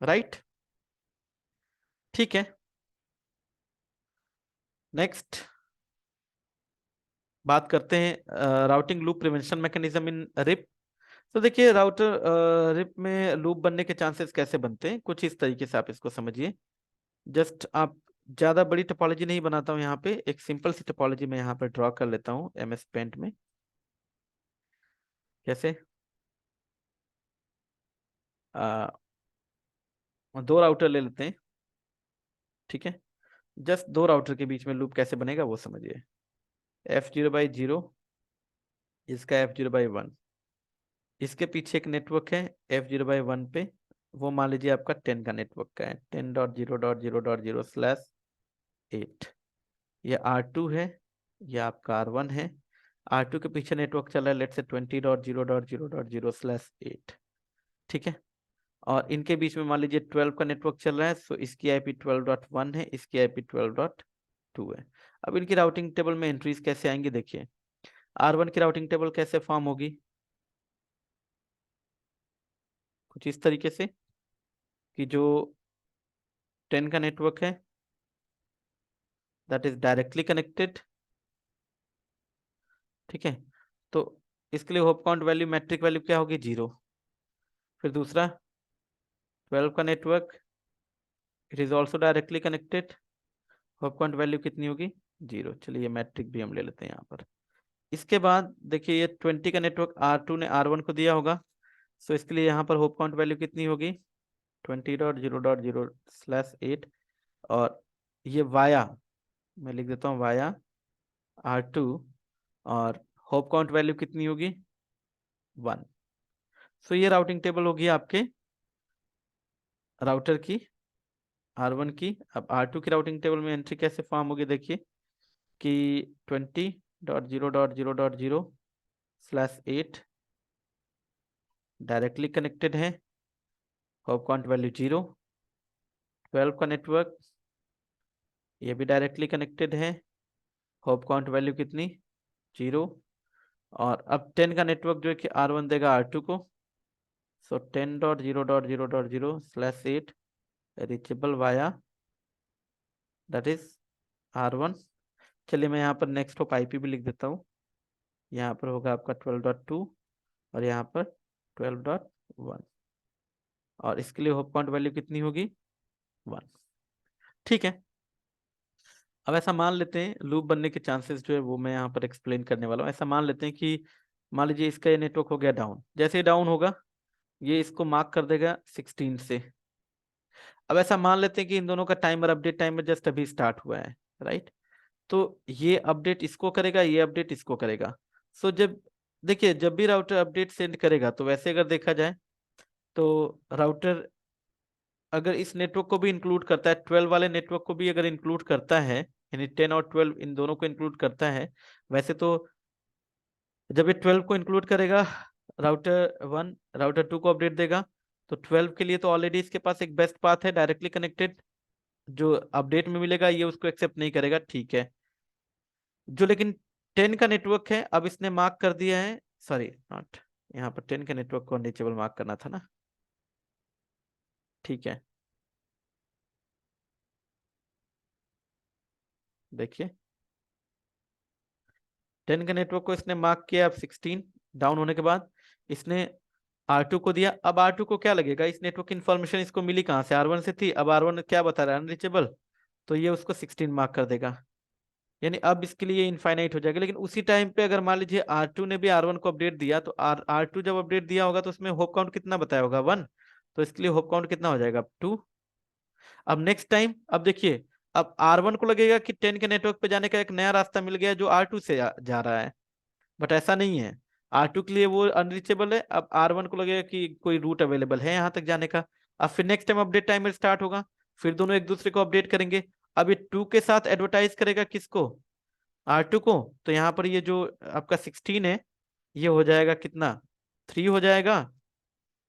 right. ठीक है, नेक्स्ट बात करते हैं routing loop prevention mechanism in RIP. तो देखिए राउटर रिप में लूप बनने के चांसेस कैसे बनते हैं, कुछ इस तरीके से आप इसको समझिए। जस्ट आप, ज्यादा बड़ी टोपोलॉजी नहीं बनाता हूँ यहाँ पे, एक सिंपल सी टोपोलॉजी मैं यहाँ पर ड्रॉ कर लेता हूँ MS पेंट में। कैसे, आ, दो राउटर ले लेते हैं, ठीक है। जस्ट दो राउटर के बीच में लूप कैसे बनेगा वो समझिए। F0/0, इसका F0/1, इसके पीछे एक नेटवर्क है F0/1 पे, वो मान लीजिए आपका 10 का नेटवर्क का है, 10.0.0.0/8। ये R2 है, ये आपका R1 है। R2 के पीछे नेटवर्क चल रहा है लेट से 20.0.0.0/8, ठीक है। और इनके बीच में मान लीजिए 12 का नेटवर्क चल रहा है, सो इसकी IP 12.1 है, इसकी IP 12.2 है। अब इनकी राउटिंग टेबल में एंट्रीज कैसे आएंगी, देखिए R1 की राउटिंग टेबल कैसे फॉर्म होगी, कुछ इस तरीके से कि जो 10 का नेटवर्क है दैट इज डायरेक्टली कनेक्टेड, ठीक है। तो इसके लिए hop count value, metric value क्या होगी, 0। फिर दूसरा 12 का नेटवर्क, it is also directly connected, hop count value कितनी होगी, 0। चलिए मैट्रिक भी हम ले लेते हैं यहाँ पर। इसके बाद देखिए ये 20 का नेटवर्क R2 ने R1 को दिया होगा, सो इसके लिए यहाँ पर होप काउंट वैल्यू कितनी होगी, 20.0.0/8। और ये वाया, मैं लिख देता हूँ वाया R2, और होप काउंट वैल्यू कितनी होगी, 1। सो ये राउटिंग टेबल होगी आपके राउटर की R1 की। अब R2 की राउटिंग टेबल में एंट्री कैसे फॉर्म होगी, देखिए कि 20.0.0.0/8 डायरेक्टली कनेक्टेड है, होप काउंट वैल्यू 0। 12 का नेटवर्क, ये भी डायरेक्टली कनेक्टेड है, होप काउंट वैल्यू कितनी, 0। और अब 10 का नेटवर्क जो है कि R1 देगा R2 को, सो 10.0.0.0/8 reachable via that is R1। चलिए मैं यहाँ पर नेक्स्ट होप IP भी लिख देता हूँ। यहाँ पर होगा आपका 12.2 और यहाँ पर 12.1, और इसके लिए होप काउंट वैल्यू कितनी होगी, 1, ठीक है। अब ऐसा मान लेते हैं, लूप बनने के चांसेस जो है वो मैं यहाँ पर एक्सप्लेन करने वाला हूँ। ऐसा मान लेते हैं कि मान लीजिए इसका ये नेटवर्क हो गया डाउन, जैसे ही डाउन होगा ये इसको मार्क कर देगा 16 से। अब ऐसा मान लेते हैं कि इन दोनों का टाइमर, अपडेट टाइमर जस्ट अभी स्टार्ट हुआ है, राइट। तो ये अपडेट इसको करेगा, ये अपडेट इसको करेगा। सो जब देखिए जब भी राउटर अपडेट सेंड करेगा, तो वैसे अगर देखा जाए तो राउटर अगर इस नेटवर्क को भी इंक्लूड करता है, 12 वाले नेटवर्क को भी अगर इंक्लूड करता है, यानी 10 और 12 इन दोनों को इंक्लूड करता है, वैसे तो जब ये 12 को इंक्लूड करेगा राउटर 1 राउटर 2 को अपडेट देगा, तो 12 के लिए तो ऑलरेडी इसके पास एक बेस्ट पाथ है डायरेक्टली कनेक्टेड, जो अपडेट में मिलेगा ये उसको एक्सेप्ट नहीं करेगा, ठीक है। जो लेकिन 10 का नेटवर्क है, अब इसने मार्क कर दिया है, सॉरी नॉट, यहाँ पर 10 का नेटवर्क को अनरीचेबल मार्क करना था ना, ठीक है। देखिए 10 के नेटवर्क को इसने मार्क किया, अब 16 डाउन होने के बाद इसने R2 को दिया। अब R2 को क्या लगेगा, इस नेटवर्क की इंफॉर्मेशन इसको मिली कहाँ से, R1 से थी। अब R1 क्या बता रहा है, अनरीचेबल, तो ये उसको 16 मार्क कर देगा, यानी अब इसके लिए इनफाइनाइट हो जाएगा। लेकिन उसी टाइम पे अगर मान लीजिए R2 ने भी R1 को अपडेट दिया, तो R2 जब अपडेट दिया होगा तो उसमें होप काउंट कितना बताया होगा, 1। तो इसके लिए होप काउंट कितना हो जाएगा, 2। अब नेक्स्ट टाइम, अब देखिए अब R1 को लगेगा कि 10 के नेटवर्क पे जाने का एक नया रास्ता मिल गया जो R2 से जा रहा है, बट ऐसा नहीं है। R2 के लिए वो अनरीचेबल है, अब R1 को लगेगा कि कोई रूट अवेलेबल है यहाँ तक जाने का। अब फिर next time update timer start होगा, फिर दोनों एक दूसरे को अपडेट करेंगे। अब ये 2 के साथ एडवर्टाइज करेगा किसको, R2 को। तो यहाँ पर ये जो आपका 16 है, ये हो जाएगा कितना, 3 हो जाएगा।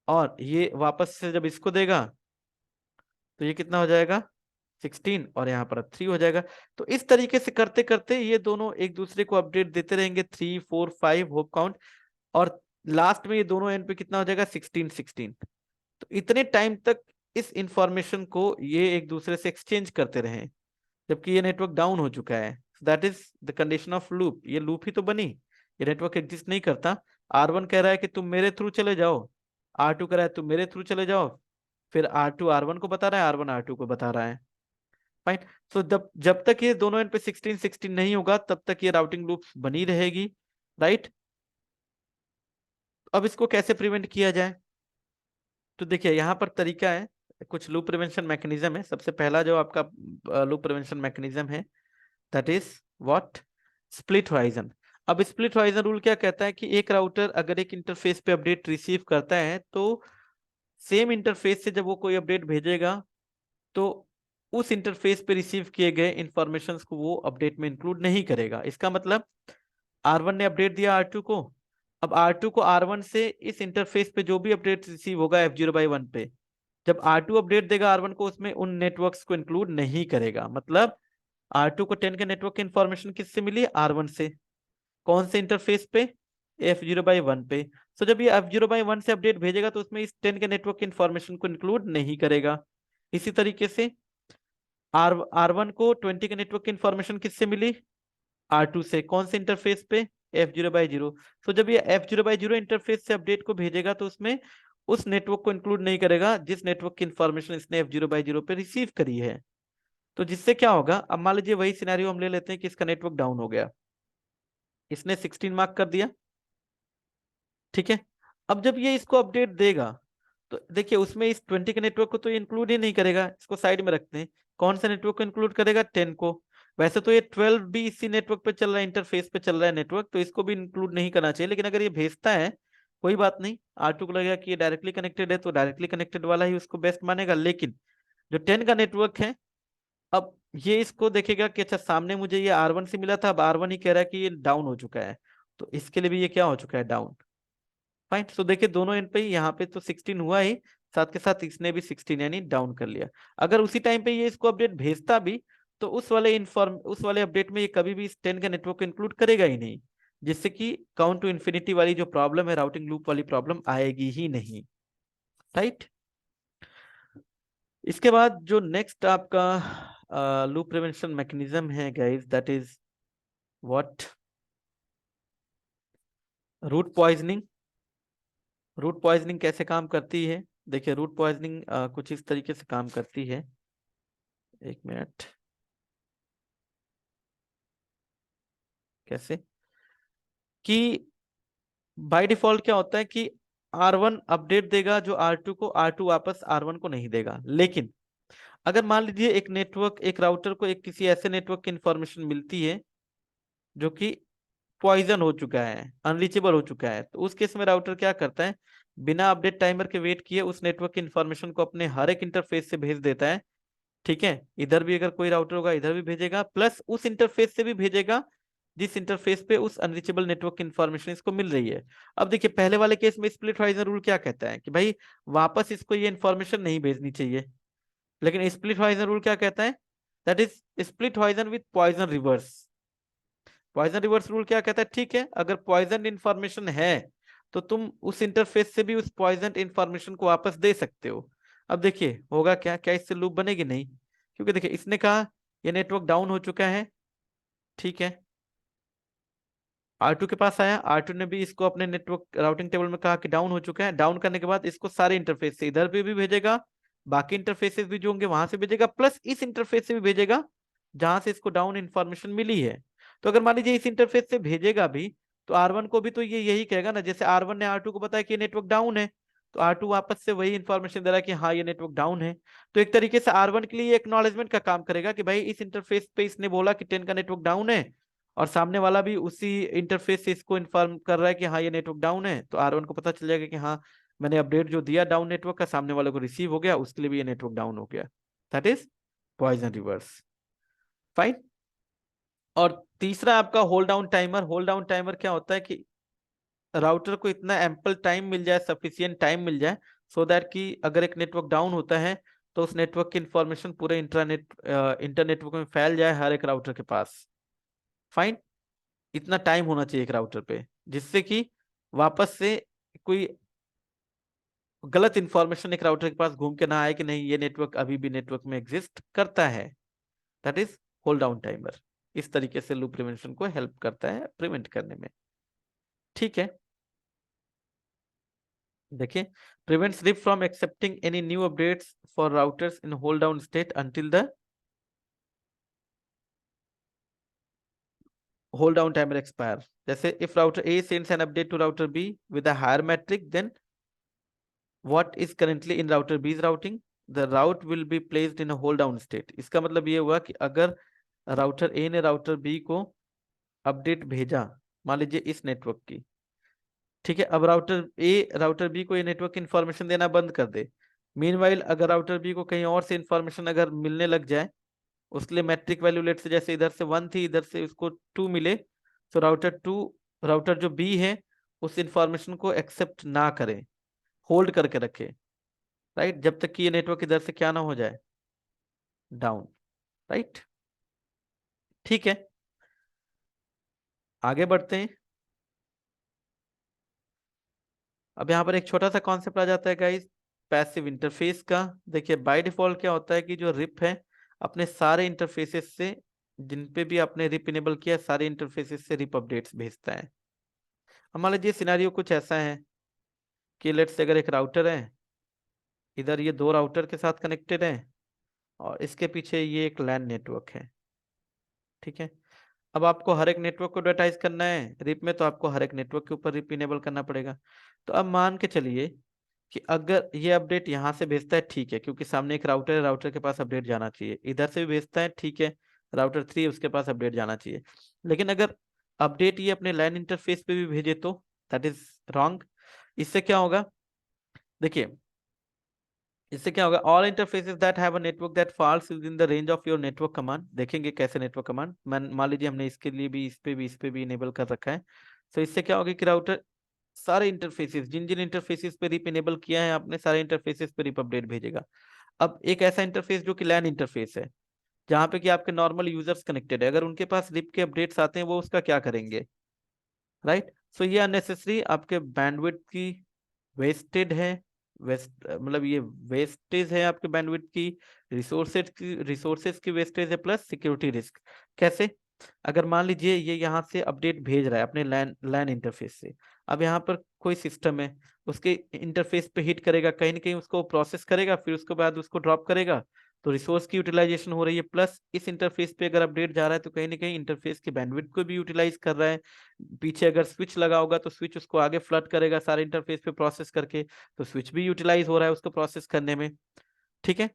और ये वापस से जब इसको देगा तो ये कितना हो जाएगा, 16, और यहाँ पर 3 हो जाएगा। तो इस तरीके से करते करते ये दोनों एक दूसरे को अपडेट देते रहेंगे, 3 4 5 होप काउंट, और लास्ट में ये दोनों एंड पे कितना हो जाएगा, 16 16। तो इतने टाइम तक इस इंफॉर्मेशन को ये एक दूसरे से एक्सचेंज करते रहे, जबकि ये नेटवर्क डाउन हो चुका है। That is the condition of loop. ये लूप ही तो बनी, ये नेटवर्क एग्जिस्ट नहीं करता। R1 कह रहा है कि तुम मेरे थ्रू चले जाओ, R2 कह रहा है तुम मेरे थ्रू चले जाओ, फिर R2 R1 को बता रहा है, R1 R2 को बता रहा है। फाइन। सो जब जब तक ये दोनों एंड पे 16 नहीं होगा तब तक ये राउटिंग लूप बनी रहेगी, राइट। अब इसको कैसे प्रिवेंट किया जाए? तो देखिए यहाँ पर तरीका है, कुछ लूप प्रिवेंशन मैकेनिज्म है। सबसे पहला जो आपका लूप प्रिवेंशन मैकेनिज्म है, that is what, split horizon. अब स्प्लिट होराइजन रूल क्या कहता है कि एक राउटर अगर एक इंटरफेस पे अपडेट रिसीव करता है तो सेम इंटरफेस से जब वो कोई अपडेट भेजेगा तो उस इंटरफेस पे रिसीव किए गए इंफॉर्मेशंस को वो अपडेट में इंक्लूड नहीं करेगा। इसका मतलब R1 ने अपडेट दिया R2 को, अब R2 को R1 से इस इंटरफेस पे जो भी अपडेट रिसीव होगा F0/1 पे, जब R2 अपडेट देगा R1 को, उसमें उन नेटवर्क्स को इंक्लूड नहीं करेगा। मतलब R2 को 10 के नेटवर्क की इंफॉर्मेशन किससे मिली? R1 से। कौन से इंटरफेस पे? F0/1 पे। सो जब ये F0/1 से अपडेट भेजेगा तो उसमें इस 10 के नेटवर्क की इंफॉर्मेशन को इंक्लूड नहीं करेगा। इसी तरीके से R1 को 20 के नेटवर्क की इंफॉर्मेशन किससे मिली? R2 से। कौन से इंटरफेस पे? F0/0। तो जब ये F0/0 इंटरफेस से अपडेट को भेजेगा तो उसमें उस नेटवर्क को इंक्लूड नहीं करेगा जिस नेटवर्क की इंफॉर्मेशन इसने F0/0 पे रिसीव करी है। तो जिससे क्या होगा, अब मान लीजिए वही सिनेरियो हम ले लेते हैं कि इसका नेटवर्क डाउन हो गया, इसने 16 मार्क कर दिया, ठीक है। अब जब ये इसको अपडेट देगा तो देखिए उसमें इस 20 के नेटवर्क को तो ये इंक्लूड ही नहीं करेगा, इसको साइड में रखते हैं। कौन सा नेटवर्क को इंक्लूड करेगा? 10 को। वैसे तो ये 12 भी इसी नेटवर्क पे चल रहा है, इंटरफेस पे चल रहा है नेटवर्क, तो इसको भी इंक्लूड नहीं करना चाहिए। लेकिन अगर ये भेजता है, कोई बात नहीं, R2 को लगेगा कि ये डायरेक्टली कनेक्टेड है तो डायरेक्टली कनेक्टेड वाला ही उसको बेस्ट मानेगा। लेकिन जो 10 का नेटवर्क है, अब ये इसको देखेगा कि अच्छा सामने मुझे ये R1 से मिला था, अब R1 ही कह रहा है कि ये डाउन हो चुका है, तो इसके लिए भी ये क्या हो चुका है? डाउन। फाइन। तो देखिए दोनों एंड पे ही, यहाँ पे तो 16 हुआ ही, साथ के साथ इसने भी 16 यानी डाउन कर लिया। अगर उसी टाइम पे ये इसको अपडेट भेजता भी तो उस वाले अपडेट में ये कभी भी इस 10 का नेटवर्क को इंक्लूड करेगा ही नहीं, जिससे कि काउंट टू इन्फिनिटी वाली जो प्रॉब्लम है, राउटिंग लूप वाली प्रॉब्लम आएगी ही नहीं, राइट। इसके बाद जो नेक्स्ट आपका लूप प्रिवेंशन मैकेनिज्म है guys, that is what, route poisoning. Route poisoning कैसे काम करती है? देखिए रूट पॉइजनिंग कुछ इस तरीके से काम करती है, एक मिनट। कैसे कि बाय डिफॉल्ट क्या होता है कि R1 अपडेट देगा जो R2 को, R2 वापस R1 को नहीं देगा। लेकिन अगर मान लीजिए एक नेटवर्क, एक राउटर को एक किसी ऐसे नेटवर्क की इंफॉर्मेशन मिलती है जो कि पॉइजन हो चुका है, अनरीचेबल हो चुका है, तो उस केस में राउटर क्या करता है, बिना अपडेट टाइमर के वेट किए उस नेटवर्क की इंफॉर्मेशन को अपने हर एक इंटरफेस से भेज देता है, ठीक है। इधर भी अगर कोई राउटर होगा इधर भी भेजेगा, प्लस उस इंटरफेस से भी भेजेगा जिस इंटरफेस पे उस अनरीचेबल नेटवर्क की इंफॉर्मेशन इसको मिल रही है। अब देखिए पहले वाले केस में स्प्लिट होराइजन रूल क्या कहता है कि भाई वापस इसको ये इंफॉर्मेशन नहीं भेजनी चाहिए। लेकिन स्प्लिट होराइजन रूल क्या कहता है? That is split horizon with poison reverse. Poison reverse rule क्या कहता है? ठीक है, अगर पॉइजन इंफॉर्मेशन है तो तुम उस इंटरफेस से भी उस पॉइजन इंफॉर्मेशन को वापस दे सकते हो। अब देखिए होगा क्या, क्या इससे लूप बनेगी? नहीं, क्योंकि देखिए इसने कहा ये नेटवर्क डाउन हो चुका है, ठीक है। R2 के पास आया, R2 ने भी इसको अपने नेटवर्क राउटिंग टेबल में कहा कि डाउन हो चुका है। डाउन करने के बाद इसको सारे इंटरफेस से इधर पे भी भेजेगा, बाकी इंटरफेसेस भी जो होंगे वहां से भेजेगा, प्लस इस इंटरफेस से भी भेजेगा जहां से इसको डाउन इंफॉर्मेशन मिली है। तो अगर मान लीजिए इस इंटरफेस से भेजेगा भी तो R1 को भी तो ये यही कहेगा ना, जैसे R1 ने R2 को बताया कि ये नेटवर्क डाउन है, तो R2 वापस से वही इंफॉर्मेशन दे रहा है कि हाँ ये नेटवर्क डाउन है। तो एक तरीके से R1 के लिए एक्नॉलेजमेंट का काम करेगा कि भाई इस इंटरफेस पे इसने बोला कि 10 का नेटवर्क डाउन है, और सामने वाला भी उसी इंटरफेस से इसको इन्फॉर्म कर रहा है कि हाँ ये नेटवर्क डाउन है, तो R1 को पता चल जाएगा कि हाँ मैंने अपडेट जो दिया डाउन नेटवर्क का सामने वाले को रिसीव हो गया, उसके लिए भी ये नेटवर्क डाउन हो गया। That is poison reverse. Fine. और तीसरा आपका hold down timer. Hold down timer क्या होता है कि राउटर को इतना एम्पल टाइम मिल जाए, सफिशियंट टाइम मिल जाए, सो दैट कि अगर एक नेटवर्क डाउन होता है तो उस नेटवर्क की इंफॉर्मेशन पूरे इंटरनेटवर्क में फैल जाए हर एक राउटर के पास। फाइन। इतना टाइम होना चाहिए एक राउटर पे जिससे कि वापस से कोई गलत इंफॉर्मेशन एक राउटर के पास घूम के ना आए कि नहीं ये नेटवर्क अभी भी नेटवर्क में एग्जिस्ट करता है। That is hold down timer. इस तरीके से लूप प्रिवेंशन को हेल्प करता है प्रिवेंट करने में। ठीक है, देखिए, prevents RIP from accepting any new updates for routers in hold down state until the hold down timer expire. जैसे if router A sends an update to router B with a higher metric than what is currently in router B's routing, the route will be placed in a hold down state. इसका मतलब ये हुआ कि अगर router ए ने router B को update भेजा, मान लीजिए इस नेटवर्क की, ठीक है, अब राउटर ए राउटर बी को ये नेटवर्क इन्फॉर्मेशन देना बंद कर दे। मीनवाइल अगर राउटर बी को कहीं और से इन्फॉर्मेशन अगर मिलने लग जाए, उसके लिए मैट्रिक वैल्यू लेट से जैसे इधर से 1 थी, इधर से उसको 2 मिले, तो राउटर जो बी है उस इंफॉर्मेशन को एक्सेप्ट ना करे, होल्ड करके रखे, राइट, जब तक कि ये नेटवर्क इधर से क्या ना हो जाए, डाउन। राइट, ठीक है, आगे बढ़ते हैं। अब यहाँ पर एक छोटा सा कॉन्सेप्ट आ जाता है गाइस, पैसिव इंटरफेस का। देखिए बाय डिफॉल्ट क्या होता है कि जो रिप है अपने सारे इंटरफेसेस से, जिन पे भी आपने रिप इनेबल किया, सारे इंटरफेसेस से रिप अपडेट्स भेजता है। अब मान लीजिए सिनेरियो कुछ ऐसा है कि लेट्स से अगर एक राउटर है, इधर ये दो राउटर के साथ कनेक्टेड है और इसके पीछे ये एक लैन नेटवर्क है। ठीक है, अब आपको हर एक नेटवर्क को एडवर्टाइज करना है रिप में, तो आपको हर एक नेटवर्क के ऊपर रिप इनेबल करना पड़ेगा। तो अब मान के चलिए कि अगर ये अपडेट यहाँ से भेजता है, ठीक है, क्योंकि सामने एक राउटर है, राउटर के पास अपडेट जाना चाहिए, इधर से भी भेजता है, ठीक है, राउटर 3 उसके पास अपडेट जाना चाहिए। लेकिन अगर अपडेट ये अपने लैन इंटरफेस पे भी भेजे तो दैट इज रॉन्ग। इससे क्या होगा, देखिए इससे क्या होगा, all interfaces that have a network that falls within the range of your network command. देखेंगे कैसे नेटवर्क कमांड, मान लीजिए हमने इसके लिए भी इस पे भी इनेबल कर रखा है। तो इससे क्या होगा कि राउटर सारे इंटरफेसेस, जिन जिन इंटरफेसेस पे रिप इनेबल किया है आपने, सारे इंटरफेसेस पे रिप अपडेट भेजेगा। अब एक ऐसा इंटरफेस जो कि लैन इंटरफेस है, जहां पे कि आपके नॉर्मल यूजर्स कनेक्टेड है, अगर उनके पास रिप के अपडेट्स आते हैं वो उसका क्या करेंगे, राइट। सो ये अननेसेसरी आपके बैंडविड्थ की वेस्टेड है, वेस्ट मतलब ये वेस्टेज है आपके बैंडविड्थ की, रिसोर्सेज की वेस्टेज है, प्लस सिक्योरिटी रिस्क। कैसे, अगर मान लीजिए ये यहाँ से अपडेट भेज रहा है अपने लैन लैन इंटरफेस से, अब यहाँ पर कोई सिस्टम है, उसके इंटरफेस पे हिट करेगा, कहीं ना कहीं उसको प्रोसेस करेगा, फिर उसके बाद उसको ड्रॉप करेगा, तो रिसोर्स की यूटिलाइजेशन हो रही है, प्लस इस इंटरफेस पे अगर अपडेट जा रहा है तो कहीं ना कहीं इंटरफेस के बैंडविड्थ को भी यूटिलाइज कर रहा है। पीछे अगर स्विच लगा होगा तो स्विच उसको आगे फ्लड करेगा सारे इंटरफेस पे प्रोसेस करके, तो स्विच भी यूटिलाइज हो रहा है उसको प्रोसेस करने में। ठीक है,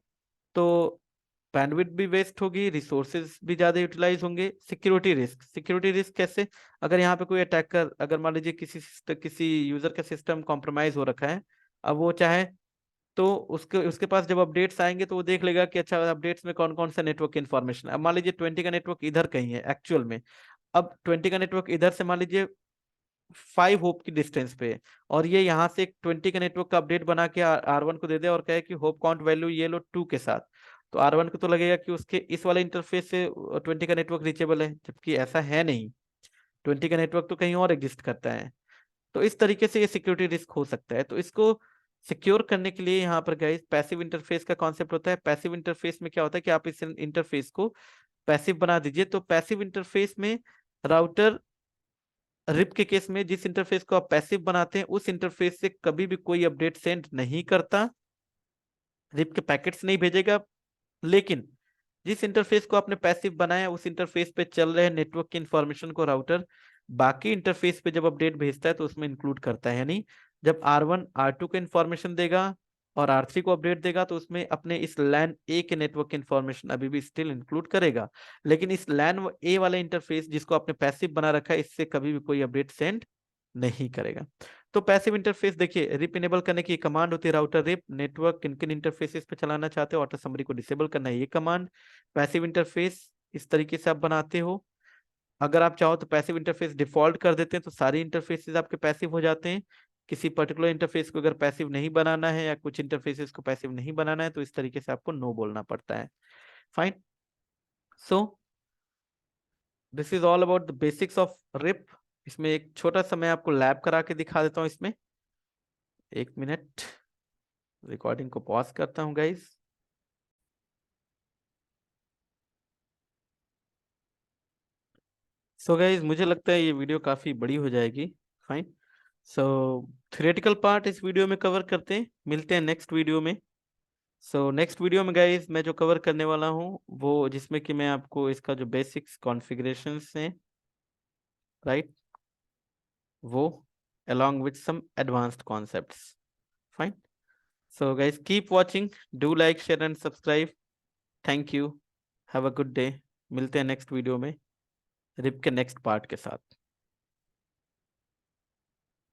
तो बैंडविड्थ भी वेस्ट होगी, रिसोर्सेज भी ज्यादा यूटिलाइज होंगे। सिक्योरिटी रिस्क कैसे, अगर यहाँ पे कोई अटैकर, अगर मान लीजिए किसी यूजर का सिस्टम कॉम्प्रोमाइज हो रखा है, अब वो चाहे तो उसके उसके पास जब अपडेट्स आएंगे तो वो देख लेगा कि अच्छा अपडेट्स में कौन कौन सा नेटवर्क इन्फॉर्मेशन है। अब मान लीजिए 20 का नेटवर्क इधर कहीं है एक्चुअल में, अब 20 का नेटवर्क इधर से मान लीजिए 5 होप की डिस्टेंस पे है, और ये यहाँ से एक 20 का नेटवर्क का अपडेट बना के R1 को दे दे और कहे कि होप काउंट वैल्यू ये लो 2 के साथ, तो R1 को तो लगेगा कि उसके इस वाले इंटरफेस से 20 का नेटवर्क रीचेबल है, जबकि ऐसा है नहीं, 20 का नेटवर्क तो कहीं और एग्जिस्ट करता है। तो इस तरीके से ये सिक्योरिटी रिस्क हो सकता है। तो इसको सिक्योर करने के लिए यहाँ पर गाइस पैसिव इंटरफेस का कॉन्सेप्ट होता है। पैसिव इंटरफेस में क्या होता है कि आप इस इंटरफेस को पैसिव बना दीजिए, तो पैसिव इंटरफेस में राउटर रिप के केस में जिस इंटरफेस को आप पैसिव बनाते हैं उस इंटरफेस से कभी भी कोई अपडेट सेंड नहीं करता, रिप के पैकेट्स नहीं भेजेगा। लेकिन जिस इंटरफेस को आपने पैसिव बनाया उस इंटरफेस पे चल रहे नेटवर्क की इंफॉर्मेशन को राउटर बाकी इंटरफेस पे जब अपडेट भेजता है तो उसमें इंक्लूड करता है। यानी जब R1 R2 को इंफॉर्मेशन देगा और R3 को अपडेट देगा तो उसमें अपने इस लैन ए के नेटवर्क की इंफॉर्मेशन अभी भी स्टिल इंक्लूड करेगा, लेकिन इस लैन ए वाले इंटरफेस जिसको आपने पैसिव बना रखा है इससे कभी भी कोई अपडेट सेंड नहीं करेगा। तो पैसिव इंटरफेस देखिए, रिप इनेबल करने की कमांड होती है राउटर रिप, नेटवर्क किन किन इंटरफेसेस पे चलाना चाहते हो ऑटो समरी को डिसेबल करना है ये कमांड। पैसिव इंटरफेस इस तरीके से आप बनाते हो। अगर आप चाहो तो पैसिव इंटरफेस डिफॉल्ट कर देते हैं तो सारे इंटरफेसेस आपके पैसिव हो जाते हैं। किसी पर्टिकुलर इंटरफेस को अगर पैसिव नहीं बनाना है या कुछ इंटरफेसेस को पैसिव नहीं बनाना है तो इस तरीके से आपको नो बोलना पड़ता है। Fine, so this is all about the basics of RIP. इसमें एक छोटा सा मैं आपको लैब करा के दिखा देता हूँ इसमें, 1 मिनट। रिकॉर्डिंग को पॉज करता हूँ गाइज। सो गाइज मुझे लगता है ये वीडियो काफी बड़ी हो जाएगी। फाइन। सो थ्योरेटिकल पार्ट इस वीडियो में कवर करते हैं, मिलते हैं नेक्स्ट वीडियो में। सो नेक्स्ट वीडियो में गाइज मैं जो कवर करने वाला हूँ वो, जिसमें कि मैं आपको इसका जो बेसिक्स कॉन्फ़िगरेशंस हैं, राइट, वो along with some advanced concepts. Fine. So guys, keep watching. Do like, share and subscribe. Thank you. Have a good day. मिलते हैं नेक्स्ट वीडियो में रिप के नेक्स्ट पार्ट के साथ।